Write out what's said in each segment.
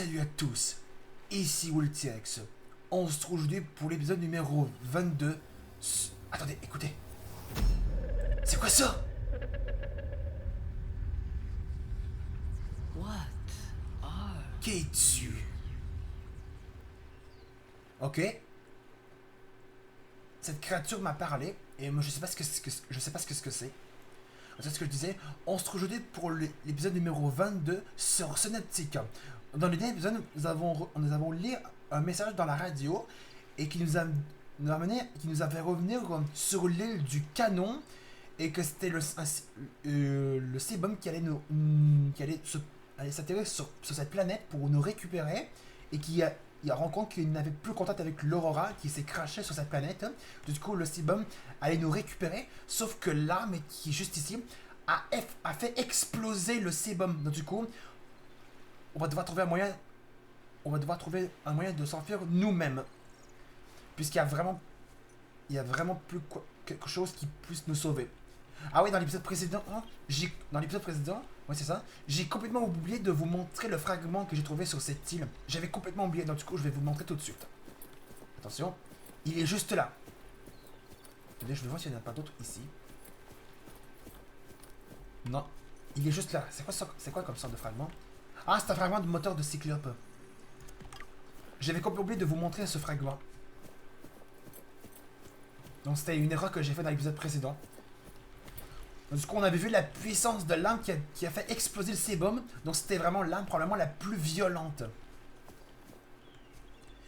Salut à tous, ici Woltiex. On se retrouve aujourd'hui pour l'épisode numéro 22. Attendez, écoutez. C'est quoi ça? What are... Qu'es-tu? Ok. Cette créature m'a parlé et moi je sais pas je sais pas ce que c'est. C'est ce que je disais. On se retrouve aujourd'hui pour l'épisode numéro 22 sur Synoptica. Dans le dernier épisode, nous avons lu un message dans la radio et qui qui nous avait revenir sur l'île du Canon et que c'était le Sebum qui allait allait s'atterrir sur cette planète pour nous récupérer et il a rendu compte qu'il n'avait plus contact avec l'Aurora qui s'est crashé sur cette planète. Du coup, le Sebum allait nous récupérer, sauf que l'arme qui est juste ici a fait exploser le Sebum. Donc du coup, on va devoir trouver un moyen de s'enfuir nous-mêmes, puisqu'il y a vraiment plus quelque chose qui puisse nous sauver. Ah oui, dans l'épisode précédent, ouais c'est ça, j'ai complètement oublié de vous montrer le fragment que j'ai trouvé sur cette île. J'avais complètement oublié, donc du coup je vais vous le montrer tout de suite. Attention, il est juste là. Attendez, je vais voir s'il n'y en a pas d'autres ici. Non, il est juste là. C'est quoi comme sorte de fragment? Ah, c'est un fragment de moteur de Cyclope. J'avais complètement oublié de vous montrer ce fragment. Donc c'était une erreur que j'ai faite dans l'épisode précédent. Du coup, on avait vu la puissance de l'arme qui a fait exploser le Sebum. Donc c'était vraiment l'arme probablement la plus violente.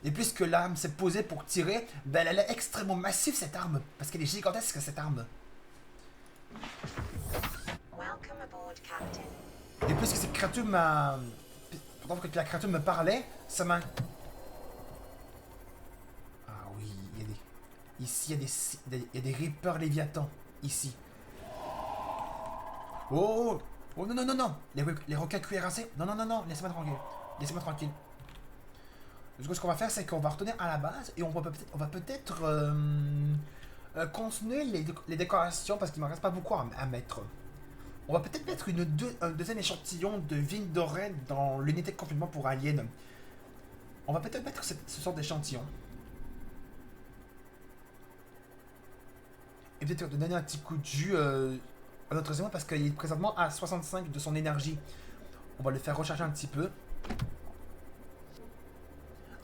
Et puisque l'arme s'est posée pour tirer, ben elle est extrêmement massive cette arme. Parce qu'elle est gigantesque cette arme. Et puisque cette créature m'a... Pendant que la créature me parlait, ça m'a... Ah oui, il y a des... Ici, il y a des Reapers Léviathans. Ici. Oh, oh non, non, non, non. Les requins cuirassés. Non, non, non, non. Laissez-moi tranquille. Laissez-moi tranquille. Du coup, ce qu'on va faire, c'est qu'on va retourner à la base et on va peut-être continuer les décorations parce qu'il ne m'en reste pas beaucoup à mettre. On va peut-être mettre un deuxième échantillon de vigne dorée dans l'unité de confinement pour Alien. On va peut-être mettre ce sort d'échantillon. Et peut-être donner un petit coup de jus à notre Zémo parce qu'il est présentement à 65 de son énergie. On va le faire recharger un petit peu.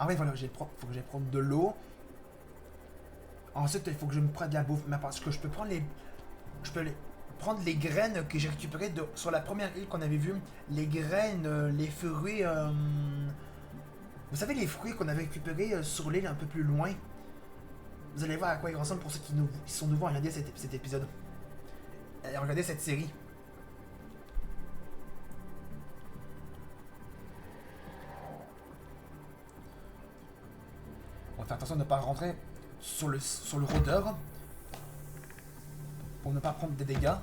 Ah oui, voilà, faut que j'aille prendre de l'eau. Ensuite, il faut que je me prenne de la bouffe. Mais parce que je peux prendre prendre les graines que j'ai récupérées sur la première île qu'on avait vue. Les graines, les fruits... Vous savez, les fruits qu'on avait récupérés sur l'île un peu plus loin. Vous allez voir à quoi ils ressemblent pour ceux qui sont nouveaux à regarder cet épisode. Et regardez cette série. On va faire attention de ne pas rentrer sur le rôdeur. Pour ne pas prendre des dégâts.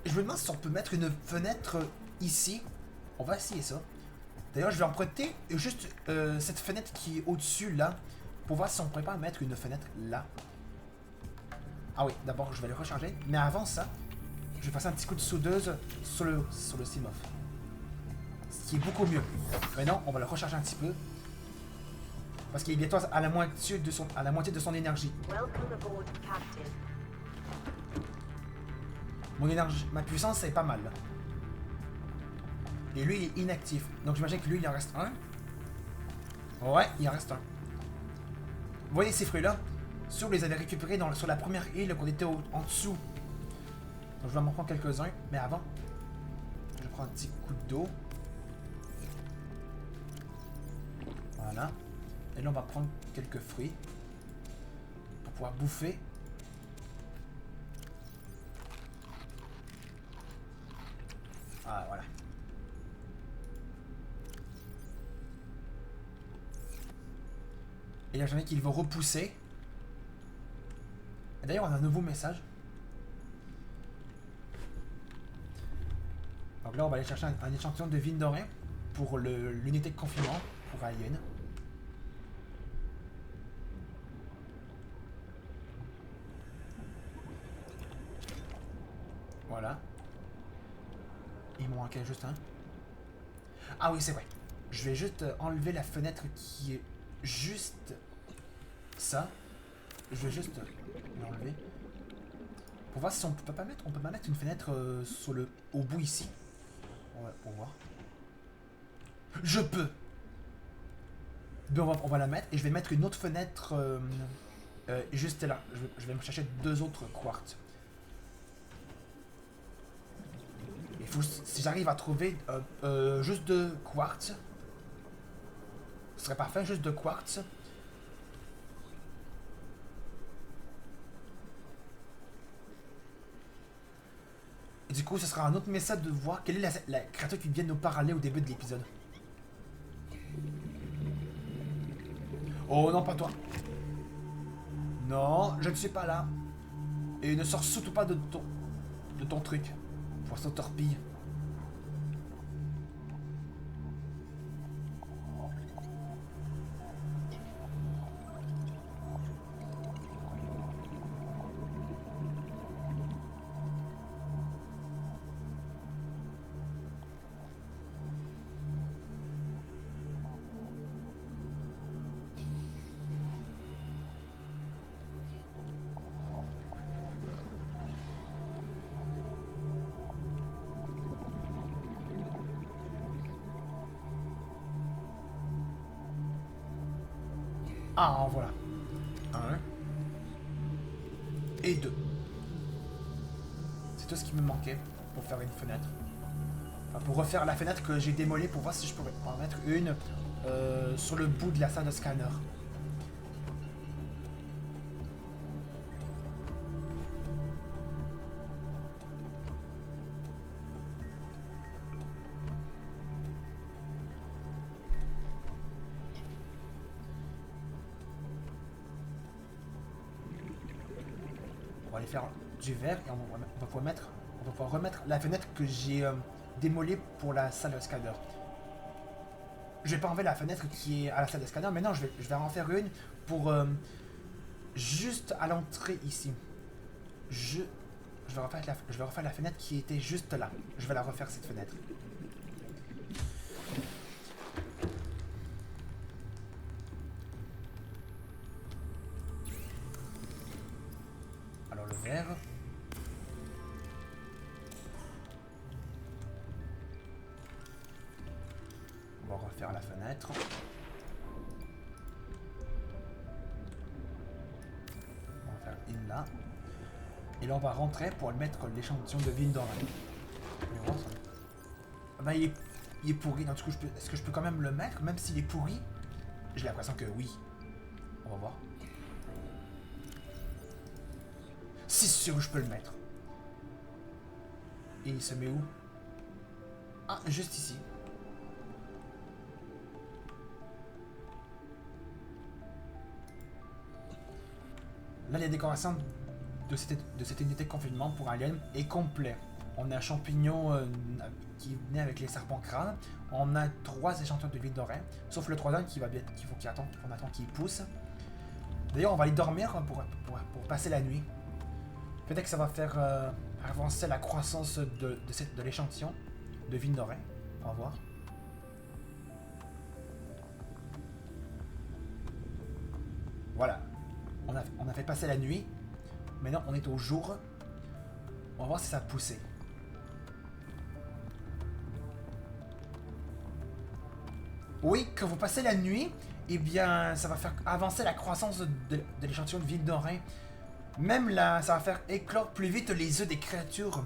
Et je me demande si on peut mettre une fenêtre ici. On va essayer ça. D'ailleurs, je vais emprunter juste cette fenêtre qui est au-dessus là. Pour voir si on pourrait pas mettre une fenêtre là. Ah oui, d'abord je vais le recharger. Mais avant ça, je vais passer un petit coup de soudeuse sur le Simof. Ce qui est beaucoup mieux. Maintenant, on va le recharger un petit peu. Parce qu'il est bientôt à la moitié de son énergie. Ma puissance est pas mal. Et lui il est inactif. Donc j'imagine que lui il en reste un. Ouais, il en reste un. Vous voyez ces fruits là? Ceux on les avait récupérés sur la première île qu'on était en dessous. Donc je vais m'en prendre quelques-uns. Mais avant, je prends un petit coup d'eau. Voilà. Et là on va prendre quelques fruits. Pour pouvoir bouffer. Ah voilà. Et là j'en ai qui vont repousser. Et d'ailleurs on a un nouveau message. Donc là on va aller chercher un échantillon de vigne dorée pour l'unité de confinement pour Alien. Voilà. Il m'en manquait juste un. Ah oui, c'est vrai. Je vais juste enlever la fenêtre qui est juste ça. Je vais juste l'enlever. Pour voir si on peut pas mettre, on peut pas mettre une fenêtre sur le, au bout ici. Ouais, pour voir. Je peux. Ben, on va la mettre et je vais mettre une autre fenêtre juste là. Je vais me chercher 2 autres quartz. Il faut, si j'arrive à trouver juste 2 quartz, ce serait parfait, juste 2 quartz. Et du coup, ce sera un autre message de voir quelle est la créature qui vient nous parler au début de l'épisode. Oh non, pas toi. Non, je ne suis pas là. Et ne sors surtout pas de ton truc. Poisson torpille. Ah, en voilà. 1. Et 2. C'est tout ce qui me manquait pour faire une fenêtre. Enfin, pour refaire la fenêtre que j'ai démolie pour voir si je pourrais en mettre une sur le bout de la salle de scanner. On va aller faire du verre et on va pouvoir remettre la fenêtre que j'ai démolie pour la salle de scanner. Je vais pas enlever la fenêtre qui est à la salle de scanner, mais non, je vais en faire une pour juste à l'entrée ici. Je vais refaire la fenêtre qui était juste là. Je vais la refaire cette fenêtre. Alors le verre. On va refaire la fenêtre. On va faire une là. Et là on va rentrer pour mettre l'échantillon de vigne d'oreille. Ben, il est pourri. Donc, du coup, est-ce que je peux quand même le mettre, même s'il est pourri? J'ai l'impression que oui. On va voir. C'est sûr que je peux le mettre. Et il se met où? Ah, juste ici. Là, les décorations de cette unité de confinement pour Alien est complet. On a un champignon qui venait avec les serpents crânes. On a 3 échantillons de ville d'oreille, sauf le troisième qu'il faut qu'on attend qu'il pousse. D'ailleurs, on va aller dormir pour passer la nuit. Peut-être que ça va faire avancer la croissance de l'échantillon de ville d'oreille. On va voir. Voilà. On a fait passer la nuit. Maintenant, on est au jour. On va voir si ça a poussé. Oui, quand vous passez la nuit, eh bien, ça va faire avancer la croissance de l'échantillon de ville d'oreille. Même là, ça va faire éclore plus vite les œufs des créatures.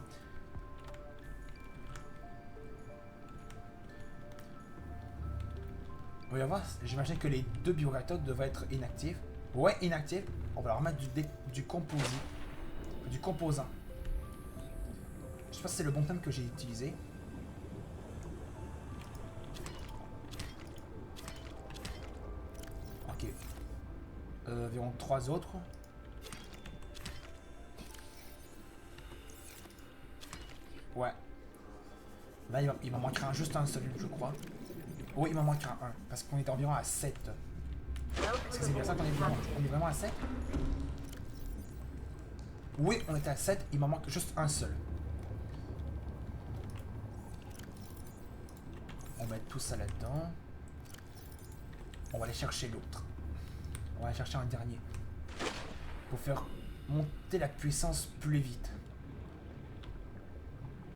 On va voir, j'imagine que les 2 bioréacteurs devraient être inactifs. Ouais, inactifs. On va leur mettre du composite. Du composant. Je sais pas si c'est le bon terme que j'ai utilisé. Ok. Environ 3 autres. Ouais. Là, il m'en manquera juste un seul, je crois. Oui, il m'en manquera un. Parce qu'on est environ à 7. Est-ce que c'est bien ça qu'on est vraiment à 7? Oui, on était à 7. Il m'en manque juste un seul. On va mettre tout ça là-dedans. On va aller chercher l'autre. On va aller chercher un dernier. Pour faire monter la puissance plus vite.